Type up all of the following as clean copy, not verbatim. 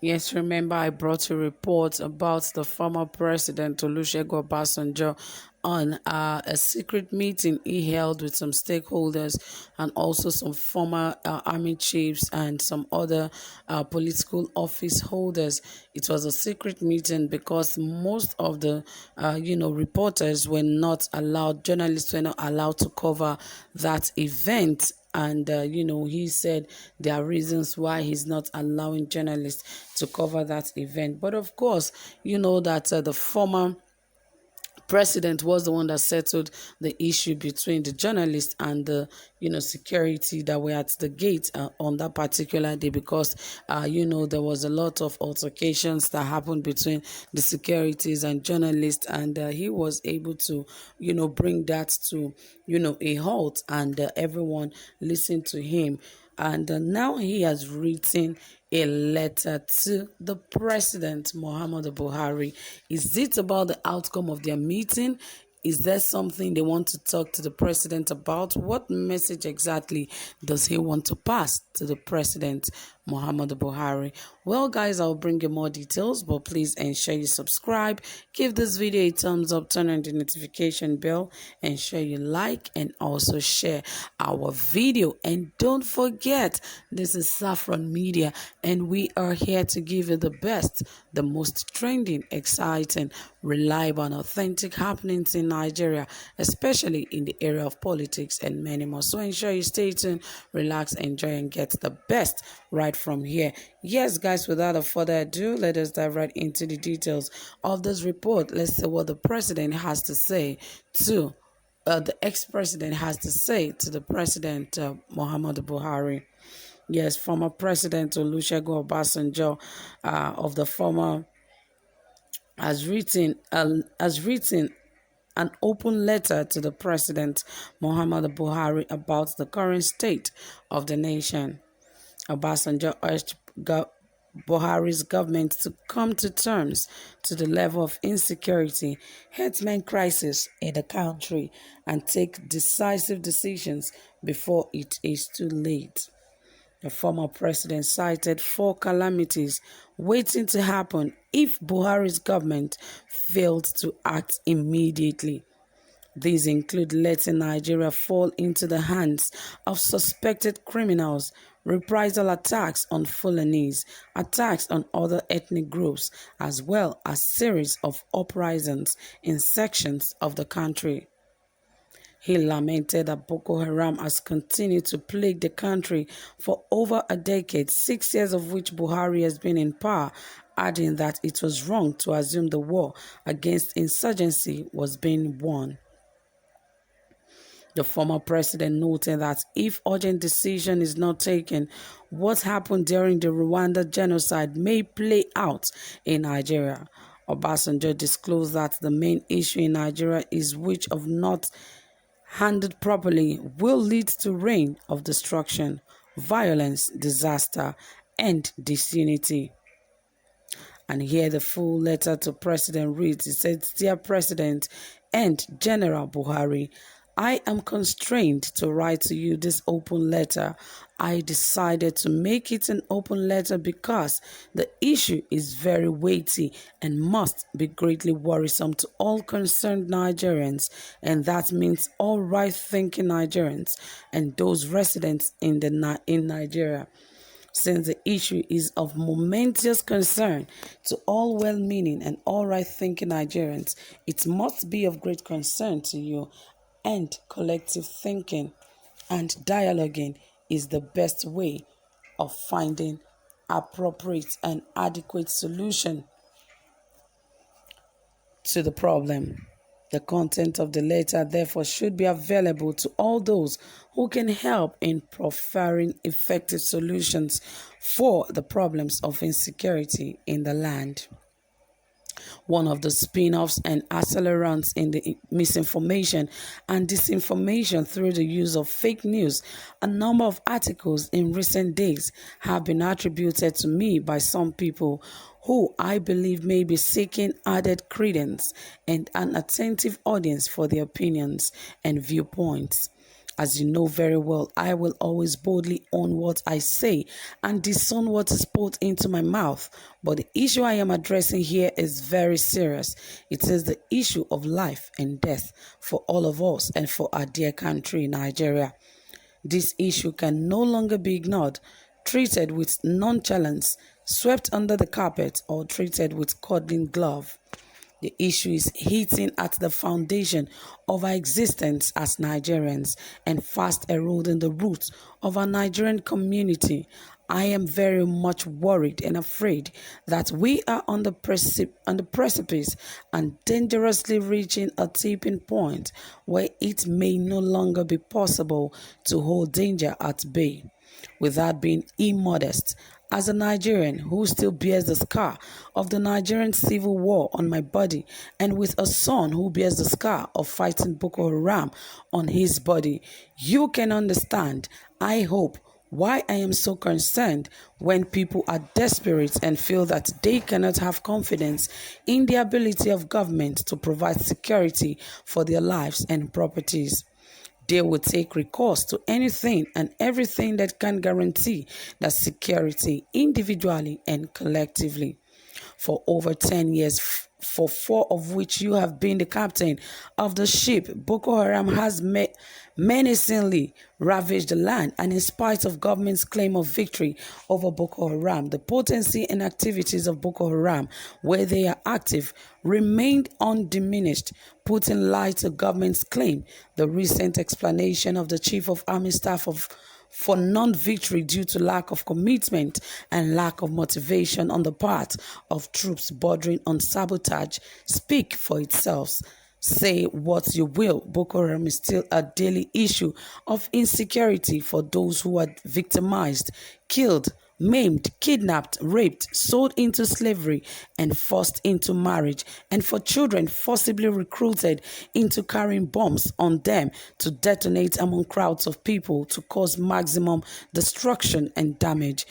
Yes, remember I brought a report about the former president Olusegun Obasanjo on a secret meeting he held with some stakeholders and also some former army chiefs and some other political office holders. It was a secret meeting because most of the, reporters were not allowed, journalists were not allowed to cover that event. And, he said there are reasons why he's not allowing journalists to cover that event. But of course, you know that the former president was the one that settled the issue between the journalists and the security that were at the gate on that particular day, because there was a lot of altercations that happened between the securities and journalists, and he was able to bring that to a halt, and everyone listened to him. And now he has written a letter to the president, Muhammadu Buhari. Is it about the outcome of their meeting? Is there something they want to talk to the president about? What message exactly does he want to pass to the president, Muhammadu Buhari? Well, guys, I'll bring you more details, but please ensure you subscribe, give this video a thumbs up, turn on the notification bell, ensure you like and also share our video. And don't forget, this is Saffron Media, and we are here to give you the best, the most trending, exciting, reliable, and authentic happenings in Nigeria, especially in the area of politics and many more. So ensure you stay tuned, relax, enjoy, and get the best right from here. Yes, guys, without a further ado, let us dive right into the details of this report. Let's see what the president has to say to the ex-president has to say to the president, Muhammadu Buhari. Yes, former President Olusegun Obasanjo of the former has written an open letter to the president, Muhammadu Buhari, about the current state of the nation. Obasanjo urged Buhari's government to come to terms to the level of insecurity, herdsmen crisis in the country, and take decisive decisions before it is too late. The former president cited 4 calamities waiting to happen if Buhari's government failed to act immediately. These include letting Nigeria fall into the hands of suspected criminals, reprisal attacks on Fulanese, attacks on other ethnic groups, as well as series of uprisings in sections of the country. He lamented that Boko Haram has continued to plague the country for over a decade, 6 years of which Buhari has been in power, adding that it was wrong to assume the war against insurgency was being won. The former president noted that if urgent decision is not taken, what happened during the Rwanda genocide may play out in Nigeria. Obasanjo disclosed that the main issue in Nigeria is which of not handled properly will lead to reign of destruction, violence, disaster, and disunity. And here the full letter to President reads. It says, "Dear President and General Buhari, I am constrained to write to you this open letter. I decided to make it an open letter because the issue is very weighty and must be greatly worrisome to all concerned Nigerians, and that means all right-thinking Nigerians and those residents in Nigeria. Since the issue is of momentous concern to all well-meaning and all right-thinking Nigerians, it must be of great concern to you, and collective thinking and dialoguing is the best way of finding appropriate and adequate solution to the problem. The content of the letter, therefore, should be available to all those who can help in proffering effective solutions for the problems of insecurity in the land." One of the spin-offs and accelerants in the misinformation and disinformation through the use of fake news, a number of articles in recent days have been attributed to me by some people who I believe may be seeking added credence and an attentive audience for their opinions and viewpoints. As you know very well, I will always boldly own what I say and disown what is put into my mouth. But the issue I am addressing here is very serious. It is the issue of life and death for all of us and for our dear country, Nigeria. This issue can no longer be ignored, treated with nonchalance, swept under the carpet, or treated with cordon glove. The issue is hitting at the foundation of our existence as Nigerians and fast eroding the roots of our Nigerian community. I am very much worried and afraid that we are on the precipice and dangerously reaching a tipping point where it may no longer be possible to hold danger at bay. Without being immodest, as a Nigerian who still bears the scar of the Nigerian civil war on my body, and with a son who bears the scar of fighting Boko Haram on his body, you can understand, I hope, why I am so concerned when people are desperate and feel that they cannot have confidence in the ability of government to provide security for their lives and properties. They will take recourse to anything and everything that can guarantee that security individually and collectively. For over 10 years, for 4 of which you have been the captain of the ship, Boko Haram has menacingly ravaged the land, and in spite of government's claim of victory over Boko Haram, the potency and activities of Boko Haram, where they are active, remained undiminished, putting light to government's claim. The recent explanation of the Chief of Army Staff for non-victory due to lack of commitment and lack of motivation on the part of troops bordering on sabotage speak for itself. Say what you will, Boko Haram is still a daily issue of insecurity for those who are victimized, killed, maimed, kidnapped, raped, sold into slavery, and forced into marriage, and for children forcibly recruited into carrying bombs on them to detonate among crowds of people to cause maximum destruction and damage.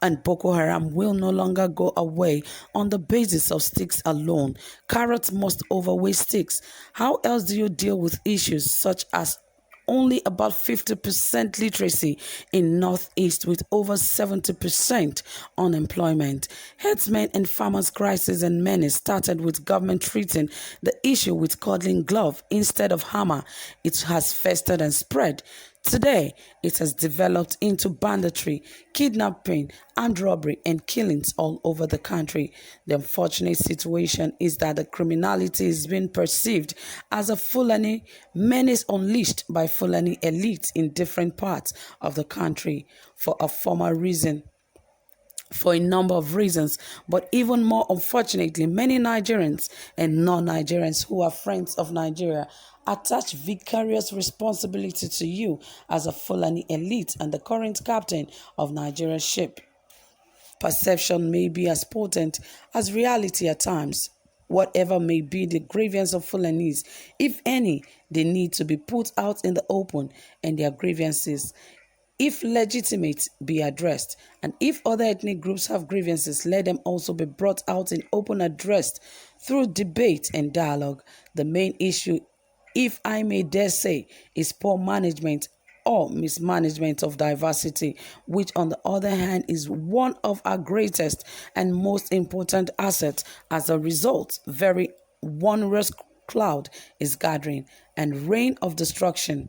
And Boko Haram will no longer go away on the basis of sticks alone. Carrots must overweigh sticks. How else do you deal with issues such as only about 50% literacy in Northeast with over 70% unemployment? Herdsmen and farmers' crisis and menace started with government treating the issue with cordon glove instead of hammer. It has festered and spread. Today, it has developed into banditry, kidnapping, armed robbery, and killings all over the country. The unfortunate situation is that the criminality is being perceived as a Fulani menace unleashed by Fulani elites in different parts of the country for a number of reasons, but even more unfortunately, many Nigerians and non-Nigerians who are friends of Nigeria attach vicarious responsibility to you as a Fulani elite and the current captain of Nigeria's ship. Perception may be as potent as reality at times. Whatever may be the grievance of Fulanis, if any, they need to be put out in the open, and their grievances, if legitimate, be addressed. And if other ethnic groups have grievances, let them also be brought out in open, addressed through debate and dialogue. The main issue, if I may dare say, is poor management or mismanagement of diversity, which on the other hand is one of our greatest and most important assets. As a result, very onerous cloud is gathering and rain of destruction.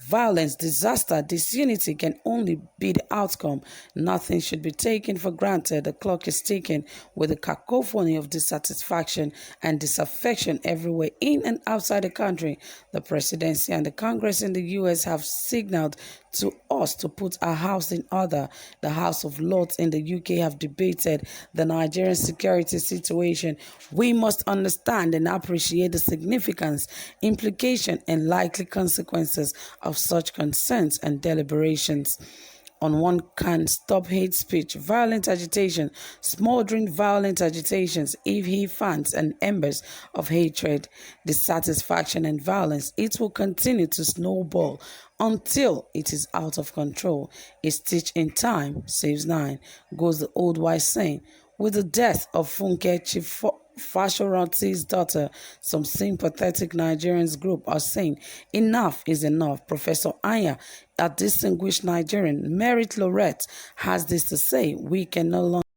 Violence, disaster, disunity can only be the outcome. Nothing should be taken for granted. The clock is ticking with a cacophony of dissatisfaction and disaffection everywhere in and outside the country. The presidency and the Congress in the U.S. have signaled to us to put our house in order. The House of Lords in the UK have debated the Nigerian security situation. We must understand and appreciate the significance, implication, and likely consequences of such concerns and deliberations. On one can stop hate speech, violent agitation, smoldering violent agitations, if he fans and embers of hatred, dissatisfaction, and violence. It will continue to snowball until it is out of control. A stitch in time saves 9, goes the old wise saying. With the death of Funke Fashoranti's daughter, some sympathetic Nigerians group are saying enough is enough. Professor Anya, a distinguished Nigerian merit laureate, has this to say: we can no longer